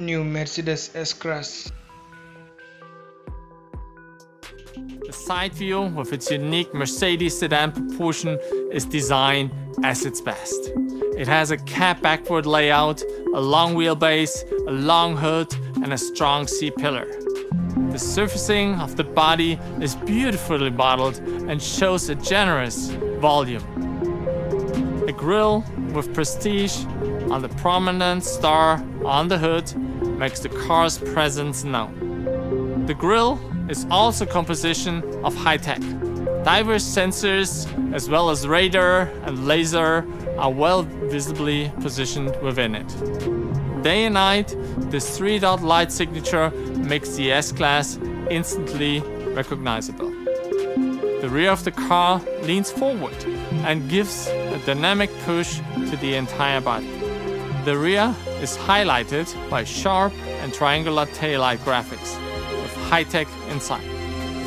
New Mercedes S-class. The side view with its unique Mercedes sedan proportion is designed as its best. It has a cab backward layout, a long wheelbase, a long hood, and a strong C-pillar. The surfacing of the body is beautifully modeled and shows a generous volume. A grille with prestige on the prominent star on the hood makes the car's presence known. The grille is also a composition of high-tech. Diverse sensors as well as radar and laser are well visibly positioned within it. Day and night, this 3-dot light signature makes the S-Class instantly recognizable. The rear of the car leans forward and gives a dynamic push to the entire body. The rear is highlighted by sharp and triangular taillight graphics with high-tech inside.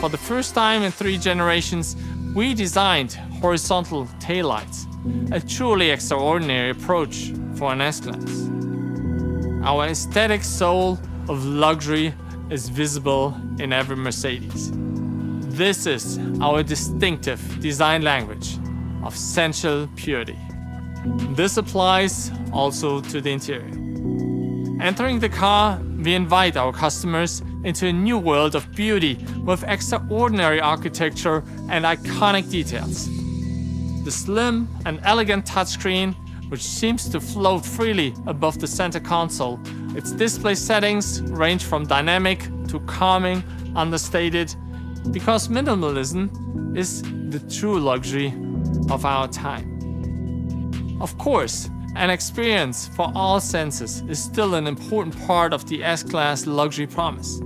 For the first time in 3 generations, we designed horizontal taillights, a truly extraordinary approach for an S-Class. Our aesthetic soul of luxury is visible in every Mercedes. This is our distinctive design language of sensual purity. This applies also to the interior. Entering the car, we invite our customers into a new world of beauty with extraordinary architecture and iconic details. The slim and elegant touchscreen, which seems to float freely above the center console. Its display settings range from dynamic to calming, understated, because minimalism is the true luxury of our time. Of course, an experience for all senses is still an important part of the S-Class luxury promise.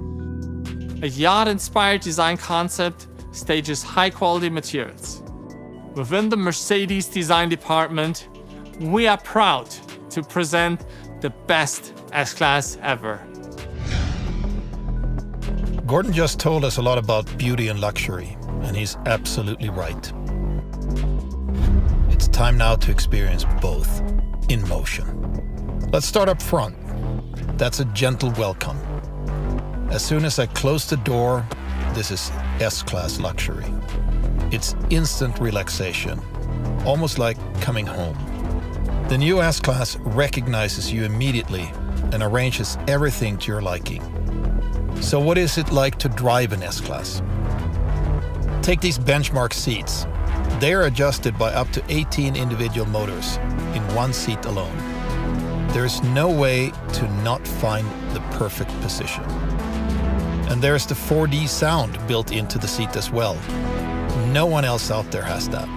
A yacht-inspired design concept stages high-quality materials. Within the Mercedes design department, we are proud to present the best S-Class ever. Gordon just told us a lot about beauty and luxury, and he's absolutely right. It's time now to experience both in motion. Let's start up front. That's a gentle welcome. As soon as I close the door, this is S-Class luxury. It's instant relaxation, almost like coming home. The new S-Class recognizes you immediately and arranges everything to your liking. So what is it like to drive an S-Class? Take these benchmark seats. They are adjusted by up to 18 individual motors in one seat alone. There's no way to not find the perfect position. And there's the 4D sound built into the seat as well. No one else out there has that.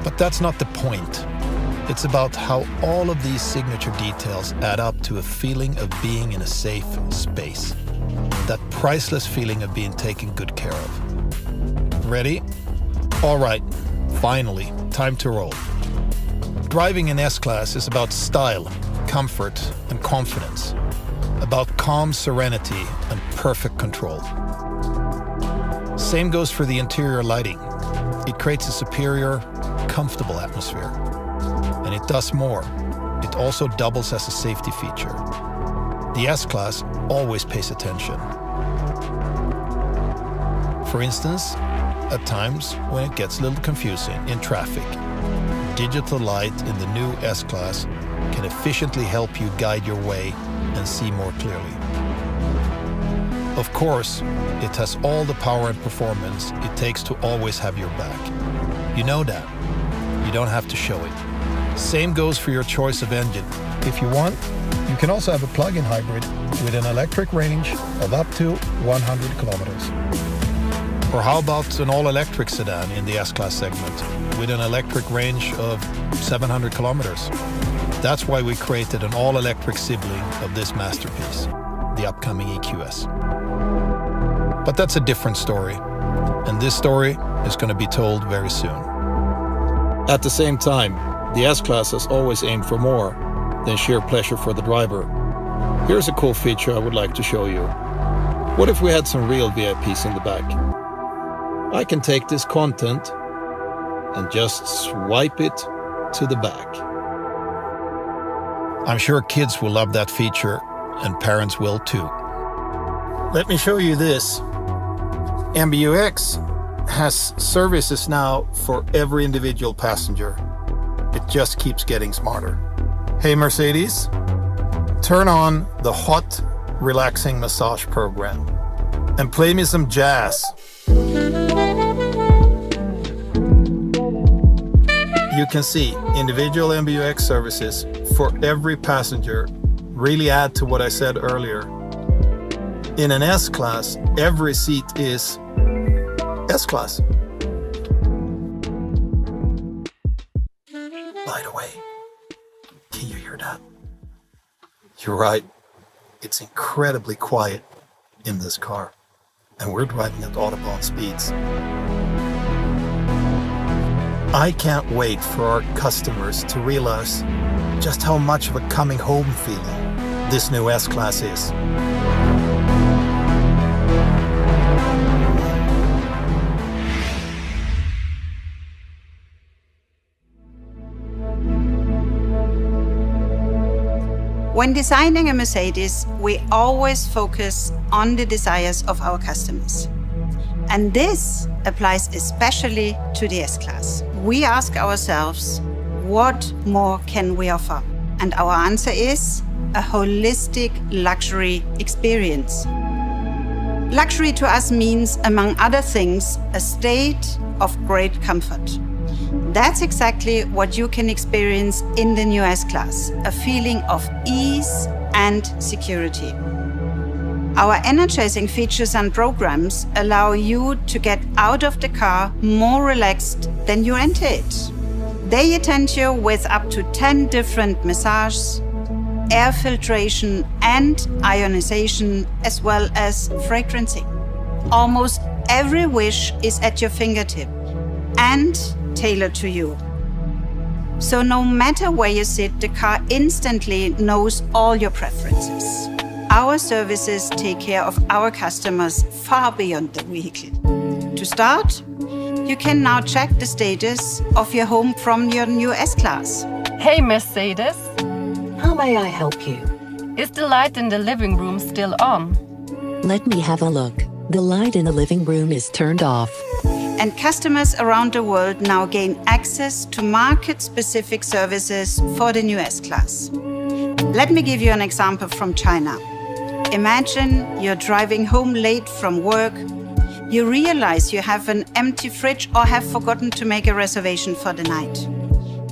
But that's not the point. It's about how all of these signature details add up to a feeling of being in a safe space. That priceless feeling of being taken good care of. Ready? All right, finally, time to roll. Driving an S-Class is about style, comfort, and confidence. About calm serenity and perfect control. Same goes for the interior lighting. It creates a superior, comfortable atmosphere. And it does more. It also doubles as a safety feature. The S-Class always pays attention. For instance, at times when it gets a little confusing in traffic, digital light in the new S-Class can efficiently help you guide your way and see more clearly. Of course, it has all the power and performance it takes to always have your back. You know that. You don't have to show it. Same goes for your choice of engine. If you want, you can also have a plug-in hybrid with an electric range of up to 100 kilometers. Or how about an all-electric sedan in the S-Class segment with an electric range of 700 kilometers? That's why we created an all-electric sibling of this masterpiece, the upcoming EQS. But that's a different story, and this story is going to be told very soon. At the same time, the S-Class has always aimed for more than sheer pleasure for the driver. Here's a cool feature I would like to show you. What if we had some real VIPs in the back? I can take this content and just swipe it to the back. I'm sure kids will love that feature, and parents will too. Let me show you this. MBUX has services now for every individual passenger. It just keeps getting smarter. Hey Mercedes, turn on the hot, relaxing massage program and play me some jazz. You can see individual MBUX services for every passenger really add to what I said earlier. In an S-Class, every seat is S-Class. By the way, can you hear that? You're right. It's incredibly quiet in this car, and we're driving at Autobahn speeds. I can't wait for our customers to realize just how much of a coming home feeling this new S-Class is. When designing a Mercedes, we always focus on the desires of our customers. And this applies especially to the S-Class. We ask ourselves, what more can we offer? And our answer is a holistic luxury experience. Luxury to us means, among other things, a state of great comfort. That's exactly what you can experience in the new S-Class, a feeling of ease and security. Our energizing features and programs allow you to get out of the car more relaxed than you enter it. They attend you with up to 10 different massages, air filtration and ionization, as well as fragrancing. Almost every wish is at your fingertip and tailored to you. So no matter where you sit, the car instantly knows all your preferences. Our services take care of our customers far beyond the vehicle. To start, you can now check the status of your home from your new S-Class. Hey Mercedes, How may I help you? is the light in the living room still on? Let me have a look. The light in the living room is turned off. And customers around the world now gain access to market-specific services for the new S-Class. Let me give you an example from China. Imagine you're driving home late from work. You realize you have an empty fridge or have forgotten to make a reservation for the night.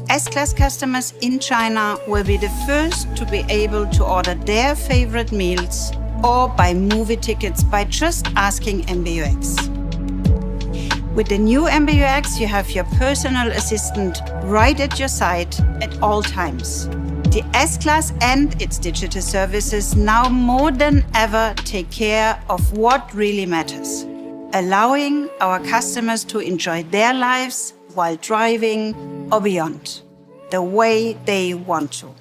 S-Class customers in China will be the first to be able to order their favorite meals or buy movie tickets by just asking MBUX. With the new MBUX, you have your personal assistant right at your side at all times. The S-Class and its digital services now more than ever take care of what really matters, allowing our customers to enjoy their lives while driving or beyond, the way they want to.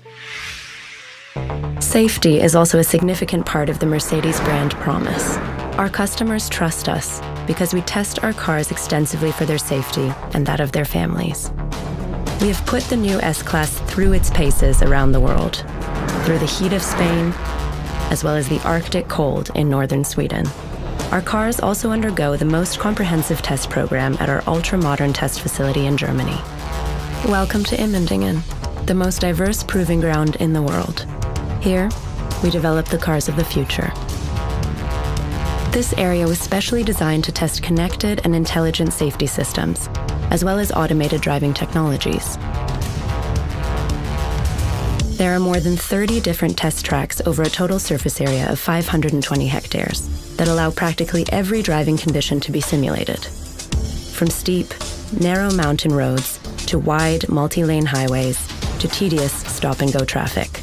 Safety is also a significant part of the Mercedes brand promise. Our customers trust us because we test our cars extensively for their safety and that of their families. We have put the new S-Class through its paces around the world, through the heat of Spain, as well as the Arctic cold in northern Sweden. Our cars also undergo the most comprehensive test program at our ultra-modern test facility in Germany. Welcome to Immendingen, the most diverse proving ground in the world. Here, we develop the cars of the future. This area was specially designed to test connected and intelligent safety systems, as well as automated driving technologies. There are more than 30 different test tracks over a total surface area of 520 hectares that allow practically every driving condition to be simulated. From steep, narrow mountain roads to wide, multi-lane highways to tedious stop-and-go traffic.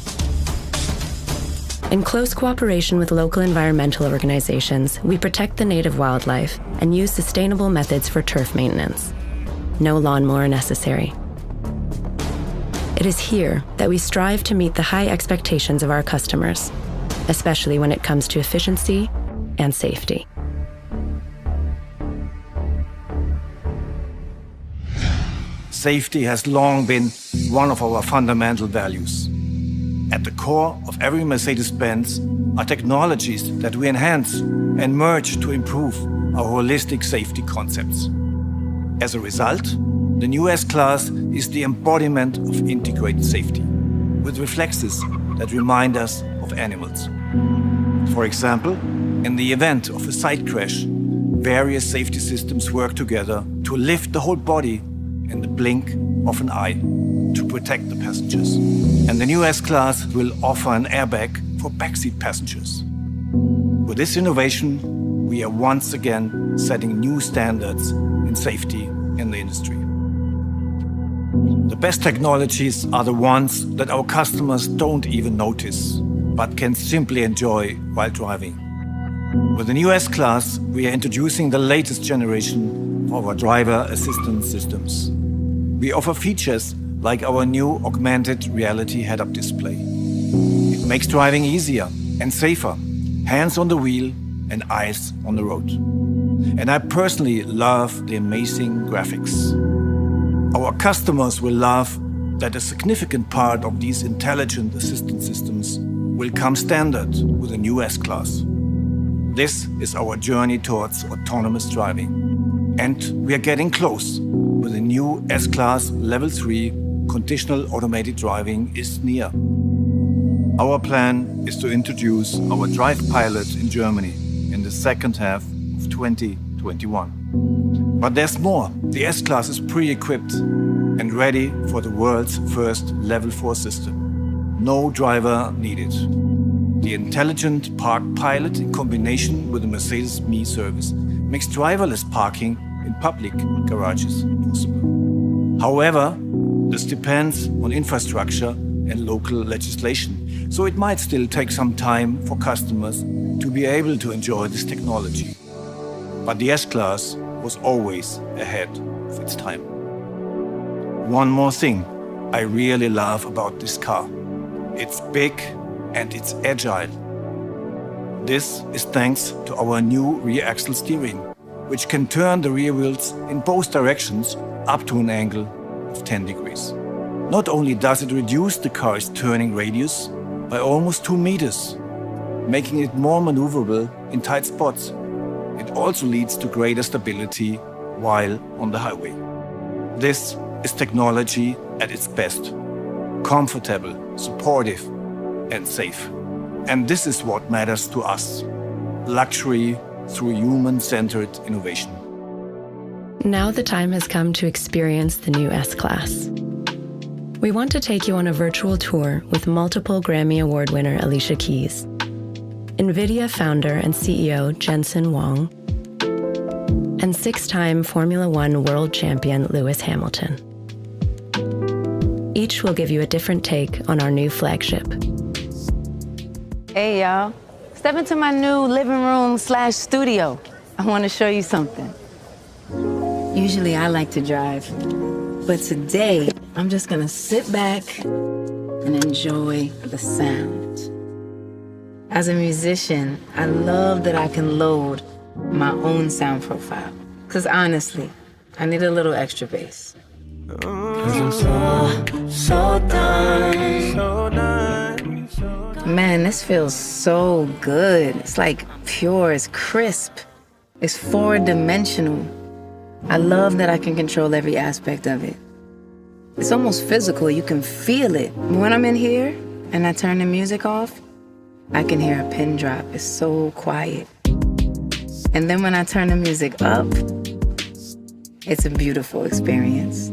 In close cooperation with local environmental organizations, we protect the native wildlife and use sustainable methods for turf maintenance. No lawnmower necessary. It is here that we strive to meet the high expectations of our customers, especially when it comes to efficiency and safety. Safety has long been one of our fundamental values. At the core of every Mercedes-Benz are technologies that we enhance and merge to improve our holistic safety concepts. As a result, the new S-Class is the embodiment of integrated safety, with reflexes that remind us of animals. For example, in the event of a side crash, various safety systems work together to lift the whole body in the blink of an eye to protect the passengers. And the new S-Class will offer an airbag for backseat passengers. With this innovation, we are once again setting new standards in safety in the industry. The best technologies are the ones that our customers don't even notice, but can simply enjoy while driving. With the new S-Class, we are introducing the latest generation of our driver assistance systems. We offer features like our new augmented reality head-up display. It makes driving easier and safer, hands on the wheel and eyes on the road. And I personally love the amazing graphics. Our customers will love that a significant part of these intelligent assistance systems will come standard with the new S-Class. This is our journey towards autonomous driving. And we are getting close. With the new S-Class Level 3, conditional automated driving is near. Our plan is to introduce our Drive Pilot in Germany in the second half of 2021. But there's more. The S-Class is pre-equipped and ready for the world's first Level 4 system. No driver needed. The intelligent park pilot in combination with the Mercedes Me service makes driverless parking in public garages possible. However, this depends on infrastructure and local legislation, so it might still take some time for customers to be able to enjoy this technology. But the S-Class was always ahead of its time. One more thing I really love about this car. It's big and it's agile. This is thanks to our new rear axle steering, which can turn the rear wheels in both directions up to an angle of 10 degrees. Not only does it reduce the car's turning radius by almost 2 meters, making it more maneuverable in tight spots, it also leads to greater stability while on the highway. This is technology at its best. Comfortable, supportive, and safe. And this is what matters to us. Luxury through human-centered innovation. Now the time has come to experience the new S-Class. We want to take you on a virtual tour with multiple Grammy Award winner Alicia Keys, NVIDIA founder and CEO Jensen Huang, and 6-time Formula One world champion Lewis Hamilton. Each will give you a different take on our new flagship. Hey, y'all. Step into my new living room / studio. I want to show you something. Usually I like to drive, but today I'm just gonna sit back and enjoy the sound. As a musician, I love that I can load my own sound profile. Cause honestly, I need a little extra bass. Man, this feels so good. It's like pure, it's crisp, it's 4-dimensional. I love that I can control every aspect of it. It's almost physical, you can feel it. When I'm in here and I turn the music off, I can hear a pin drop, it's so quiet. And then when I turn the music up, it's a beautiful experience.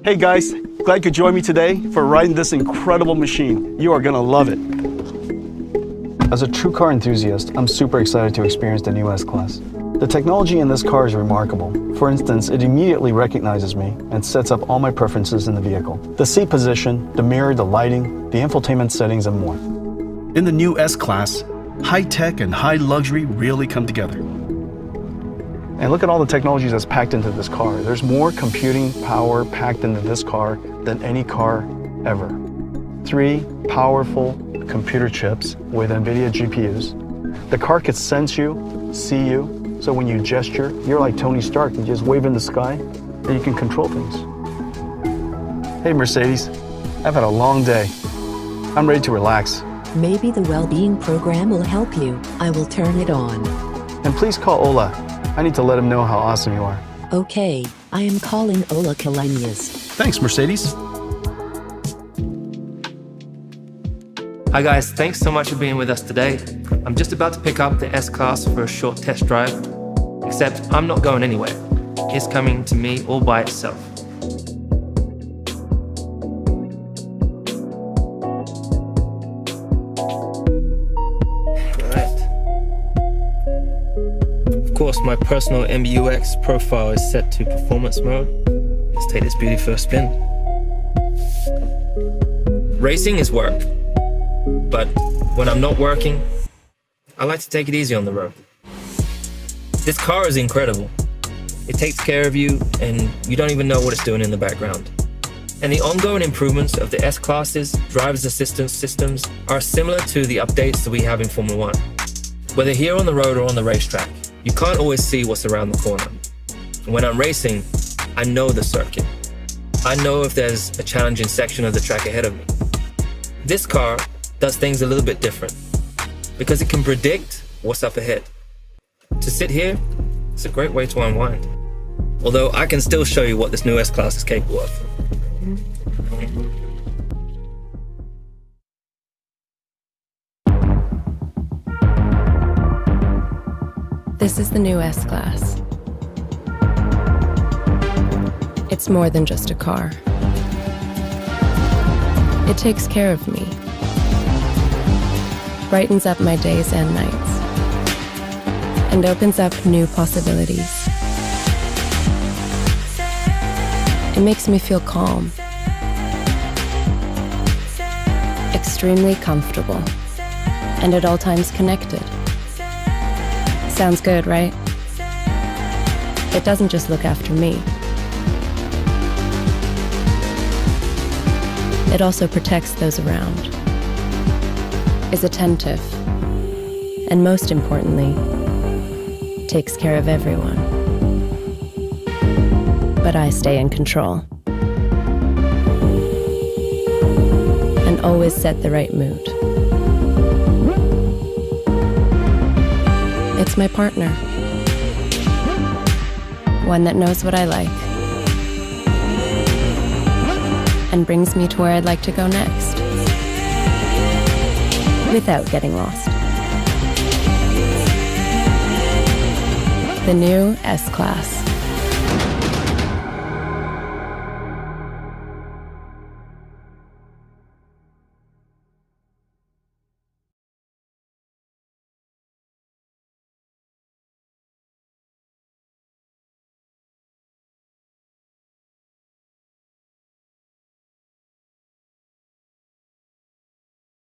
Hey guys, glad you could join me today for riding this incredible machine. You are gonna love it. As a true car enthusiast, I'm super excited to experience the new S-Class. The technology in this car is remarkable. For instance, it immediately recognizes me and sets up all my preferences in the vehicle. The seat position, the mirror, the lighting, the infotainment settings, and more. In the new S-Class, high-tech and high luxury really come together. And look at all the technologies that's packed into this car. There's more computing power packed into this car than any car ever. 3 powerful computer chips with NVIDIA GPUs. The car could sense you, see you, so when you gesture, you're like Tony Stark. You just wave in the sky, and you can control things. Hey Mercedes, I've had a long day. I'm ready to relax. Maybe the well-being program will help you. I will turn it on. And please call Ola. I need to let him know how awesome you are. Okay, I am calling Ola Kalenius. Thanks, Mercedes. Hi guys, thanks so much for being with us today. I'm just about to pick up the S-Class for a short test drive, except I'm not going anywhere. It's coming to me all by itself. Of course, my personal MBUX profile is set to performance mode. Let's take this beauty for a spin. Racing is work, but when I'm not working, I like to take it easy on the road. This car is incredible. It takes care of you and you don't even know what it's doing in the background. And the ongoing improvements of the S-Class's driver's assistance systems are similar to the updates that we have in Formula One. Whether here on the road or on the racetrack, you can't always see what's around the corner. When I'm racing, I know the circuit. I know if there's a challenging section of the track ahead of me. This car does things a little bit different because it can predict what's up ahead. To sit here, it's a great way to unwind. Although I can still show you what this new S-Class is capable of. This is the new S-Class. It's more than just a car. It takes care of me, brightens up my days and nights, and opens up new possibilities. It makes me feel calm, extremely comfortable, and at all times connected. Sounds good, right? It doesn't just look after me. It also protects those around, is attentive, and most importantly, takes care of everyone. But I stay in control and always set the right mood. It's my partner, one that knows what I like and brings me to where I'd like to go next, without getting lost. The new S-Class.